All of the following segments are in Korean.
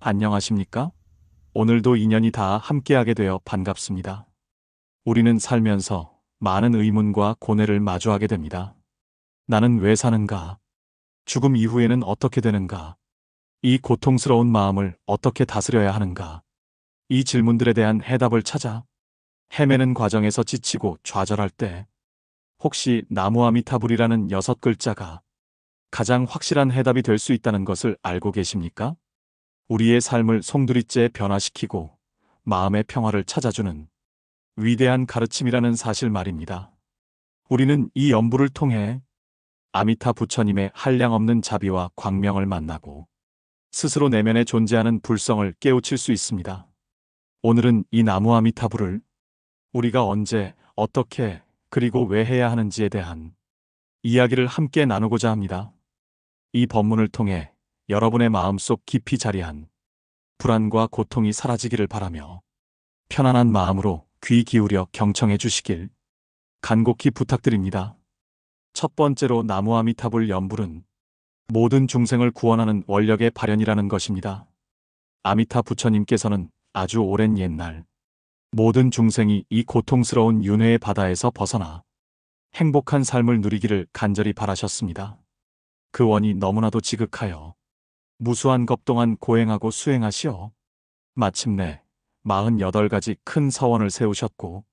안녕하십니까? 오늘도 인연이 다 함께하게 되어 반갑습니다. 우리는 살면서 많은 의문과 고뇌를 마주하게 됩니다. 나는 왜 사는가? 죽음 이후에는 어떻게 되는가? 이 고통스러운 마음을 어떻게 다스려야 하는가? 이 질문들에 대한 해답을 찾아 헤매는 과정에서 지치고 좌절할 때 혹시 나무아미타불이라는 6글자가 가장 확실한 해답이 될 수 있다는 것을 알고 계십니까? 우리의 삶을 송두리째 변화시키고 마음의 평화를 찾아주는 위대한 가르침이라는 사실 말입니다. 우리는 이 연부를 통해 아미타 부처님의 한량없는 자비와 광명을 만나고 스스로 내면에 존재하는 불성을 깨우칠 수 있습니다. 오늘은 이 나무 아미타불을 우리가 언제, 어떻게, 그리고 왜 해야 하는지에 대한 이야기를 함께 나누고자 합니다. 이 법문을 통해 여러분의 마음속 깊이 자리한 불안과 고통이 사라지기를 바라며 편안한 마음으로 귀 기울여 경청해 주시길 간곡히 부탁드립니다. 첫 번째로 나무아미타불 연불은 모든 중생을 구원하는 원력의 발현이라는 것입니다. 아미타 부처님께서는 아주 오랜 옛날 모든 중생이 이 고통스러운 윤회의 바다에서 벗어나 행복한 삶을 누리기를 간절히 바라셨습니다. 그 원이 너무나도 지극하여 무수한 것 동안 고행하고 수행하시어 마침내 48가지 큰 서원을 세우셨고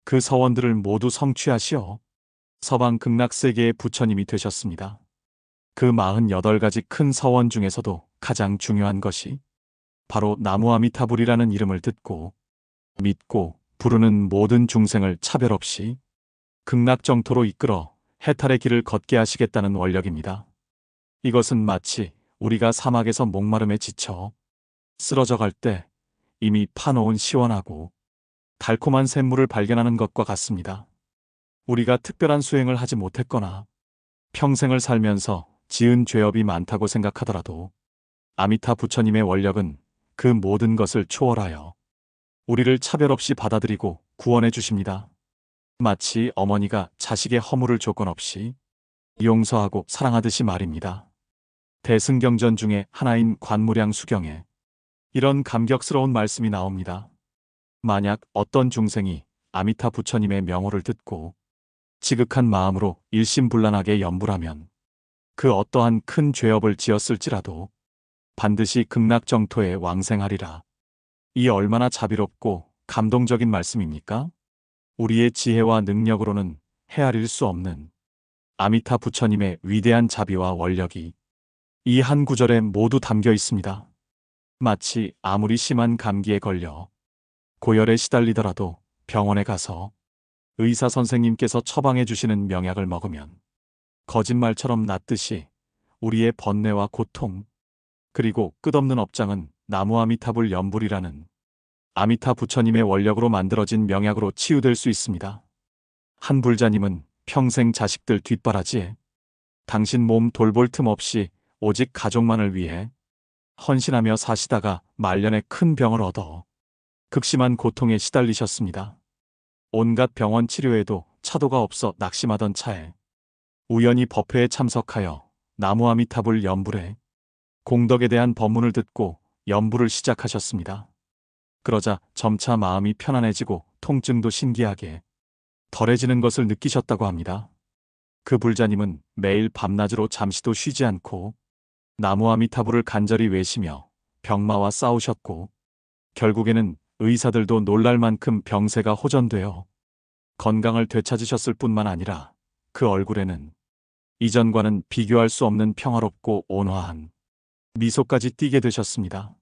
그 서원들을 모두 성취하시어 서방 극락세계의 부처님이 되셨습니다. 그 48가지 큰 서원 중에서도 가장 중요한 것이 바로 나무아미타불이라는 이름을 듣고 믿고 부르는 모든 중생을 차별 없이 극락정토로 이끌어 해탈의 길을 걷게 하시겠다는 원력입니다. 이것은 마치 우리가 사막에서 목마름에 지쳐 쓰러져 갈 때 이미 파놓은 시원하고 달콤한 샘물을 발견하는 것과 같습니다. 우리가 특별한 수행을 하지 못했거나 평생을 살면서 지은 죄업이 많다고 생각하더라도 아미타 부처님의 원력은 그 모든 것을 초월하여 우리를 차별 없이 받아들이고 구원해 주십니다. 마치 어머니가 자식의 허물을 조건 없이 용서하고 사랑하듯이 말입니다. 대승경전 중에 하나인 관무량 수경에 이런 감격스러운 말씀이 나옵니다. 만약 어떤 중생이 아미타 부처님의 명호를 듣고 지극한 마음으로 일심불란하게 염불하면 그 어떠한 큰 죄업을 지었을지라도 반드시 극락정토에 왕생하리라. 이 얼마나 자비롭고 감동적인 말씀입니까? 우리의 지혜와 능력으로는 헤아릴 수 없는 아미타 부처님의 위대한 자비와 원력이 이 한 구절에 모두 담겨 있습니다. 마치 아무리 심한 감기에 걸려 고열에 시달리더라도 병원에 가서 의사 선생님께서 처방해 주시는 명약을 먹으면 거짓말처럼 낫듯이 우리의 번뇌와 고통, 그리고 끝없는 업장은 나무아미타불 연불이라는 아미타 부처님의 원력으로 만들어진 명약으로 치유될 수 있습니다. 한 불자님은 평생 자식들 뒷바라지에 당신 몸 돌볼 틈 없이 오직 가족만을 위해 헌신하며 사시다가 말년에 큰 병을 얻어 극심한 고통에 시달리셨습니다. 온갖 병원 치료에도 차도가 없어 낙심하던 차에 우연히 법회에 참석하여 나무아미타불 연불에 공덕에 대한 법문을 듣고 연불을 시작하셨습니다. 그러자 점차 마음이 편안해지고 통증도 신기하게 덜해지는 것을 느끼셨다고 합니다. 그 불자님은 매일 밤낮으로 잠시도 쉬지 않고 나무아미타불을 간절히 외시며 병마와 싸우셨고 결국에는 의사들도 놀랄 만큼 병세가 호전되어 건강을 되찾으셨을 뿐만 아니라 그 얼굴에는 이전과는 비교할 수 없는 평화롭고 온화한 미소까지 띠게 되셨습니다.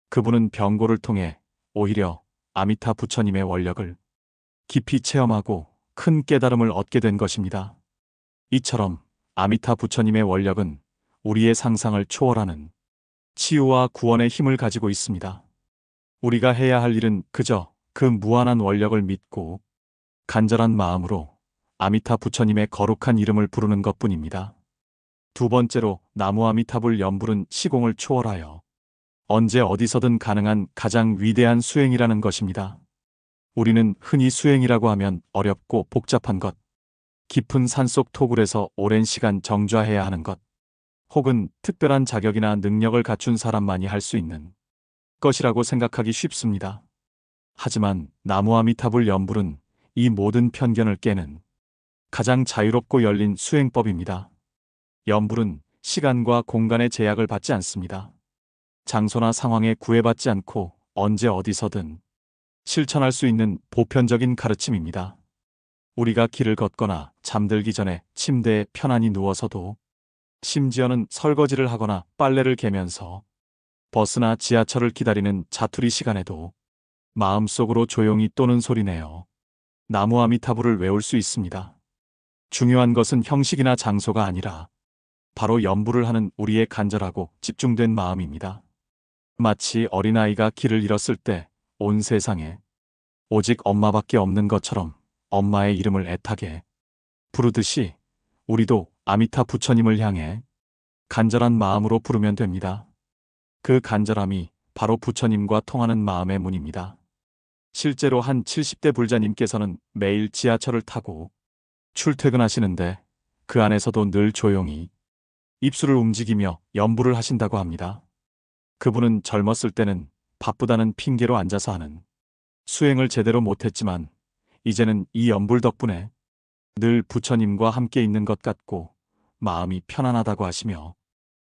그분은 병고를 통해 오히려 아미타 부처님의 원력을 깊이 체험하고 큰 깨달음을 얻게 된 것입니다. 이처럼 아미타 부처님의 원력은 우리의 상상을 초월하는 치유와 구원의 힘을 가지고 있습니다. 우리가 해야 할 일은 그저 그 무한한 원력을 믿고 간절한 마음으로 아미타 부처님의 거룩한 이름을 부르는 것뿐입니다. 두 번째로 나무아미타불 연불은 시공을 초월하여 언제 어디서든 가능한 가장 위대한 수행이라는 것입니다. 우리는 흔히 수행이라고 하면 어렵고 복잡한 것, 깊은 산속 토굴에서 오랜 시간 정좌해야 하는 것, 혹은 특별한 자격이나 능력을 갖춘 사람만이 할 수 있는 것이라고 생각하기 쉽습니다. 하지만 나무아미타불 연불은 이 모든 편견을 깨는 가장 자유롭고 열린 수행법입니다. 연불은 시간과 공간의 제약을 받지 않습니다. 장소나 상황에 구애받지 않고 언제 어디서든 실천할 수 있는 보편적인 가르침입니다. 우리가 길을 걷거나 잠들기 전에 침대에 편안히 누워서도, 심지어는 설거지를 하거나 빨래를 개면서, 버스나 지하철을 기다리는 자투리 시간에도 마음속으로 조용히 또는 소리내어 나무아미타불을 외울 수 있습니다. 중요한 것은 형식이나 장소가 아니라 바로 연불을 하는 우리의 간절하고 집중된 마음입니다. 마치 어린아이가 길을 잃었을 때 온 세상에 오직 엄마밖에 없는 것처럼 엄마의 이름을 애타게 부르듯이, 우리도 아미타 부처님을 향해 간절한 마음으로 부르면 됩니다. 그 간절함이 바로 부처님과 통하는 마음의 문입니다. 실제로 한 70대 불자님께서는 매일 지하철을 타고 출퇴근하시는데 그 안에서도 늘 조용히 입술을 움직이며 연불을 하신다고 합니다. 그분은 젊었을 때는 바쁘다는 핑계로 앉아서 하는 수행을 제대로 못했지만 이제는 이 연불 덕분에 늘 부처님과 함께 있는 것 같고 마음이 편안하다고 하시며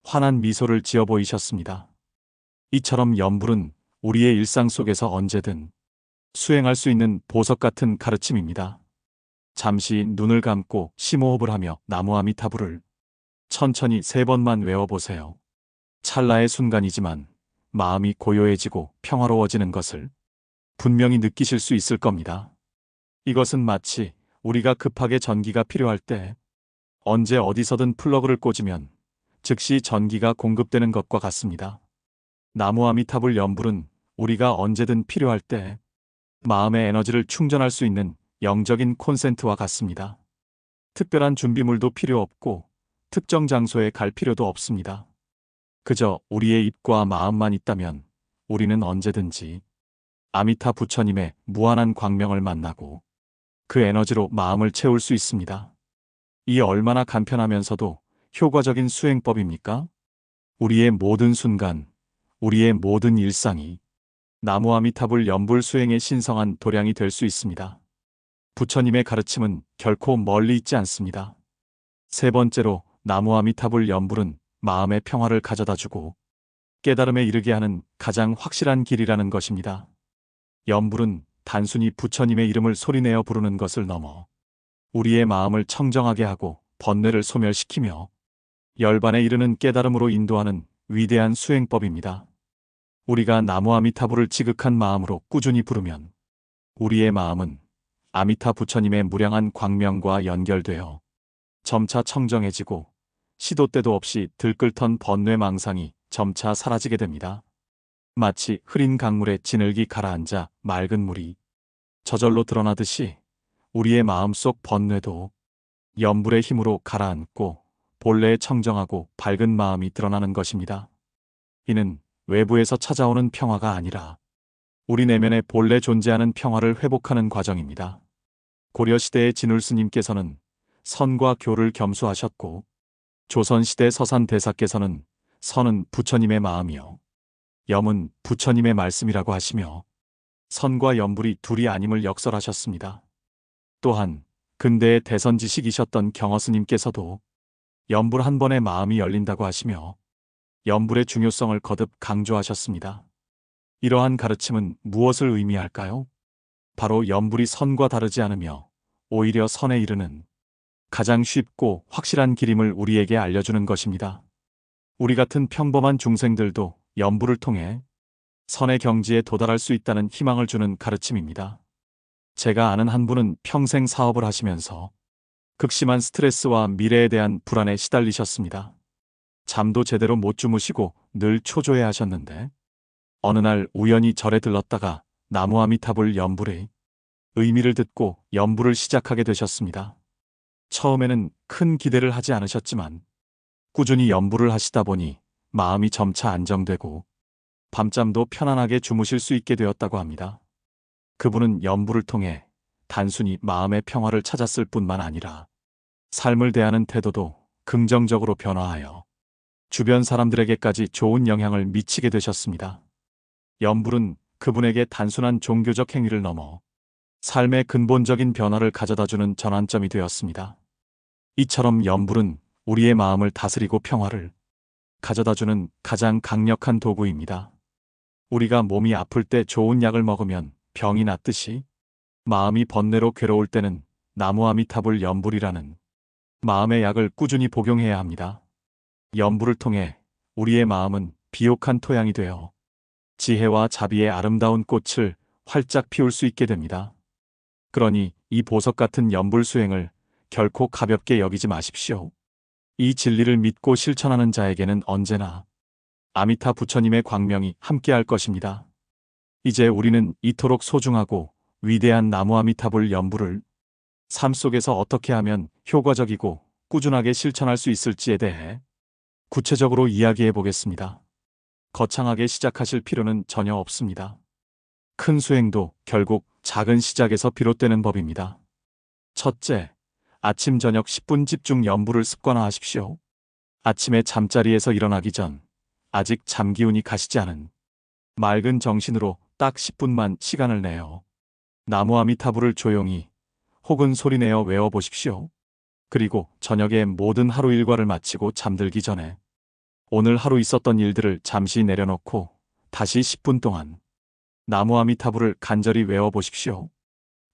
환한 미소를 지어 보이셨습니다. 이처럼 연불은 우리의 일상 속에서 언제든 수행할 수 있는 보석 같은 가르침입니다. 잠시 눈을 감고 심호흡을 하며 나무아미타불을 천천히 3번만 외워보세요. 찰나의 순간이지만 마음이 고요해지고 평화로워지는 것을 분명히 느끼실 수 있을 겁니다. 이것은 마치 우리가 급하게 전기가 필요할 때 언제 어디서든 플러그를 꽂으면 즉시 전기가 공급되는 것과 같습니다. 나무아미타불 연불은 우리가 언제든 필요할 때 마음의 에너지를 충전할 수 있는 영적인 콘센트와 같습니다. 특별한 준비물도 필요 없고 특정 장소에 갈 필요도 없습니다. 그저 우리의 입과 마음만 있다면 우리는 언제든지 아미타 부처님의 무한한 광명을 만나고 그 에너지로 마음을 채울 수 있습니다. 이 얼마나 간편하면서도 효과적인 수행법입니까? 우리의 모든 순간, 우리의 모든 일상이 나무아미타불 연불 수행의 신성한 도량이 될 수 있습니다. 부처님의 가르침은 결코 멀리 있지 않습니다. 3번째로, 나무아미타불 연불은 마음의 평화를 가져다주고 깨달음에 이르게 하는 가장 확실한 길이라는 것입니다. 연불은 단순히 부처님의 이름을 소리내어 부르는 것을 넘어 우리의 마음을 청정하게 하고 번뇌를 소멸시키며 열반에 이르는 깨달음으로 인도하는 위대한 수행법입니다. 우리가 나무아미타불을 지극한 마음으로 꾸준히 부르면 우리의 마음은 아미타 부처님의 무량한 광명과 연결되어 점차 청정해지고 시도 때도 없이 들끓던 번뇌 망상이 점차 사라지게 됩니다. 마치 흐린 강물에 진흙이 가라앉아 맑은 물이 저절로 드러나듯이 우리의 마음속 번뇌도 연불의 힘으로 가라앉고 본래의 청정하고 밝은 마음이 드러나는 것입니다. 이는 외부에서 찾아오는 평화가 아니라 우리 내면에 본래 존재하는 평화를 회복하는 과정입니다. 고려시대의 진울스님께서는 선과 교를 겸수하셨고 조선시대 서산대사께서는 선은 부처님의 마음이요 염은 부처님의 말씀이라고 하시며 선과 연불이 둘이 아님을 역설하셨습니다. 또한 근대의 대선지식이셨던 경허스님께서도 연불 한 번에 마음이 열린다고 하시며 연불의 중요성을 거듭 강조하셨습니다. 이러한 가르침은 무엇을 의미할까요? 바로 연불이 선과 다르지 않으며 오히려 선에 이르는 가장 쉽고 확실한 길임을 우리에게 알려주는 것입니다. 우리 같은 평범한 중생들도 연불을 통해 선의 경지에 도달할 수 있다는 희망을 주는 가르침입니다. 제가 아는 한 분은 평생 사업을 하시면서 극심한 스트레스와 미래에 대한 불안에 시달리셨습니다. 잠도 제대로 못 주무시고 늘 초조해 하셨는데 어느 날 우연히 절에 들렀다가 나무아미타불 연불의 의미를 듣고 연불을 시작하게 되셨습니다. 처음에는 큰 기대를 하지 않으셨지만 꾸준히 연불을 하시다 보니 마음이 점차 안정되고 밤잠도 편안하게 주무실 수 있게 되었다고 합니다. 그분은 연불을 통해 단순히 마음의 평화를 찾았을 뿐만 아니라 삶을 대하는 태도도 긍정적으로 변화하여 주변 사람들에게까지 좋은 영향을 미치게 되셨습니다. 연불은 그분에게 단순한 종교적 행위를 넘어 삶의 근본적인 변화를 가져다주는 전환점이 되었습니다. 이처럼 연불은 우리의 마음을 다스리고 평화를 가져다주는 가장 강력한 도구입니다. 우리가 몸이 아플 때 좋은 약을 먹으면 병이 낫듯이 마음이 번뇌로 괴로울 때는 나무 아미타불 연불이라는 마음의 약을 꾸준히 복용해야 합니다. 연불을 통해 우리의 마음은 비옥한 토양이 되어 지혜와 자비의 아름다운 꽃을 활짝 피울 수 있게 됩니다. 그러니 이 보석 같은 연불 수행을 결코 가볍게 여기지 마십시오. 이 진리를 믿고 실천하는 자에게는 언제나 아미타 부처님의 광명이 함께할 것입니다. 이제 우리는 이토록 소중하고 위대한 나무 아미타불 연불을 삶 속에서 어떻게 하면 효과적이고 꾸준하게 실천할 수 있을지에 대해 구체적으로 이야기해 보겠습니다. 거창하게 시작하실 필요는 전혀 없습니다. 큰 수행도 결국 작은 시작에서 비롯되는 법입니다. 첫째, 아침 저녁 10분 집중 연불을 습관화하십시오. 아침에 잠자리에서 일어나기 전 아직 잠기운이 가시지 않은 맑은 정신으로 딱 10분만 시간을 내어 나무 아미타불을 조용히 혹은 소리내어 외워보십시오. 그리고 저녁에 모든 하루 일과를 마치고 잠들기 전에 오늘 하루 있었던 일들을 잠시 내려놓고 다시 10분 동안 나무 아미타불을 간절히 외워보십시오.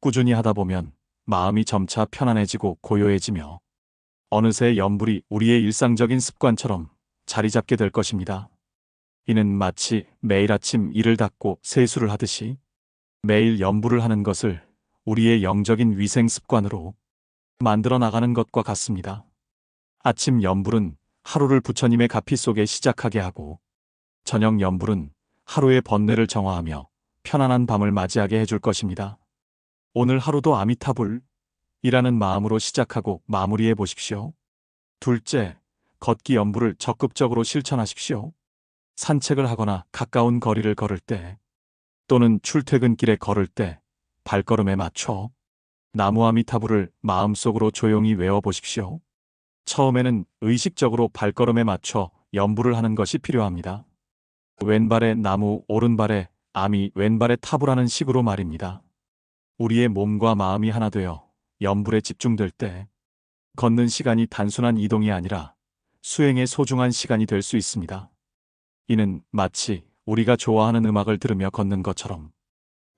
꾸준히 하다 보면 마음이 점차 편안해지고 고요해지며 어느새 연불이 우리의 일상적인 습관처럼 자리 잡게 될 것입니다. 이는 마치 매일 아침 이를 닦고 세수를 하듯이 매일 연불을 하는 것을 우리의 영적인 위생 습관으로 만들어 나가는 것과 같습니다. 아침 연불은 하루를 부처님의 가피 속에 시작하게 하고 저녁 연불은 하루의 번뇌를 정화하며 편안한 밤을 맞이하게 해줄 것입니다. 오늘 하루도 아미타불 이라는 마음으로 시작하고 마무리해 보십시오. 둘째, 걷기 연불을 적극적으로 실천하십시오. 산책을 하거나 가까운 거리를 걸을 때 또는 출퇴근길에 걸을 때 발걸음에 맞춰 나무 아미타불을 마음속으로 조용히 외워보십시오. 처음에는 의식적으로 발걸음에 맞춰 연불을 하는 것이 필요합니다. 왼발에 나무, 오른발에 아미, 왼발에 타불하는 식으로 말입니다. 우리의 몸과 마음이 하나 되어 연불에 집중될 때 걷는 시간이 단순한 이동이 아니라 수행의 소중한 시간이 될 수 있습니다. 이는 마치 우리가 좋아하는 음악을 들으며 걷는 것처럼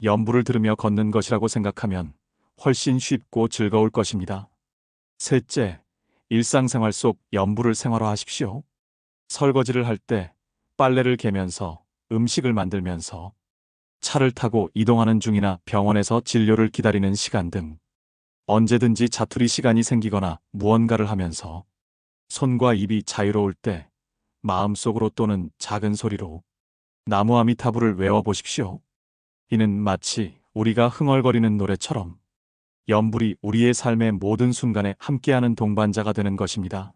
연불을 들으며 걷는 것이라고 생각하면 훨씬 쉽고 즐거울 것입니다. 셋째, 일상생활 속 연불을 생활화하십시오. 설거지를 할 때, 빨래를 개면서, 음식을 만들면서, 차를 타고 이동하는 중이나 병원에서 진료를 기다리는 시간 등 언제든지 자투리 시간이 생기거나 무언가를 하면서 손과 입이 자유로울 때 마음속으로 또는 작은 소리로 나무 아미타불을 외워보십시오. 이는 마치 우리가 흥얼거리는 노래처럼 연불이 우리의 삶의 모든 순간에 함께하는 동반자가 되는 것입니다.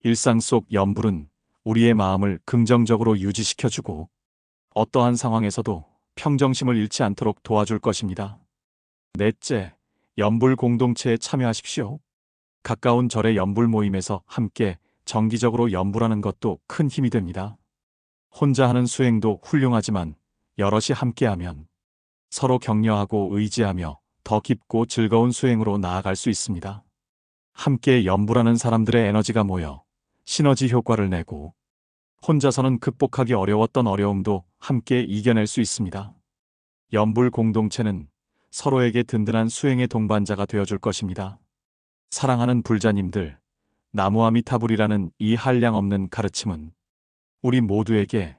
일상 속 연불은 우리의 마음을 긍정적으로 유지시켜주고 어떠한 상황에서도 평정심을 잃지 않도록 도와줄 것입니다. 넷째, 연불 공동체에 참여하십시오. 가까운 절의 연불 모임에서 함께 정기적으로 연불하는 것도 큰 힘이 됩니다. 혼자 하는 수행도 훌륭하지만 여럿이 함께하면 서로 격려하고 의지하며 더 깊고 즐거운 수행으로 나아갈 수 있습니다. 함께 연불하는 사람들의 에너지가 모여 시너지 효과를 내고 혼자서는 극복하기 어려웠던 어려움도 함께 이겨낼 수 있습니다. 연불 공동체는 서로에게 든든한 수행의 동반자가 되어줄 것입니다. 사랑하는 불자님들, 나무 아미타불이라는 이 한량없는 가르침은 우리 모두에게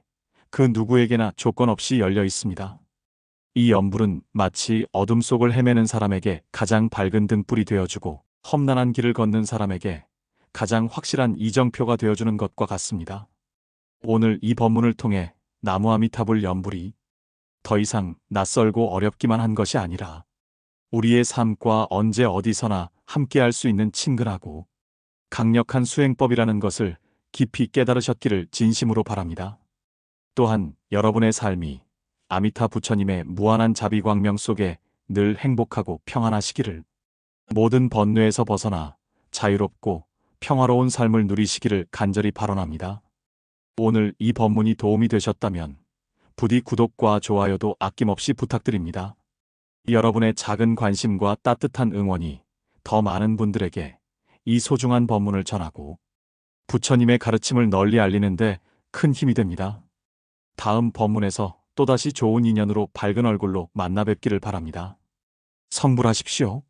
그 누구에게나 조건 없이 열려 있습니다. 이 연불은 마치 어둠 속을 헤매는 사람에게 가장 밝은 등불이 되어주고 험난한 길을 걷는 사람에게 가장 확실한 이정표가 되어주는 것과 같습니다. 오늘 이 법문을 통해 나무 아미타불 연불이 더 이상 낯설고 어렵기만 한 것이 아니라 우리의 삶과 언제 어디서나 함께할 수 있는 친근하고 강력한 수행법이라는 것을 깊이 깨달으셨기를 진심으로 바랍니다. 또한 여러분의 삶이 아미타 부처님의 무한한 자비광명 속에 늘 행복하고 평안하시기를, 모든 번뇌에서 벗어나 자유롭고 평화로운 삶을 누리시기를 간절히 발언합니다. 오늘 이 법문이 도움이 되셨다면 부디 구독과 좋아요도 아낌없이 부탁드립니다. 여러분의 작은 관심과 따뜻한 응원이 더 많은 분들에게 이 소중한 법문을 전하고 부처님의 가르침을 널리 알리는데 큰 힘이 됩니다. 다음 법문에서 또다시 좋은 인연으로 밝은 얼굴로 만나 뵙기를 바랍니다. 성불하십시오.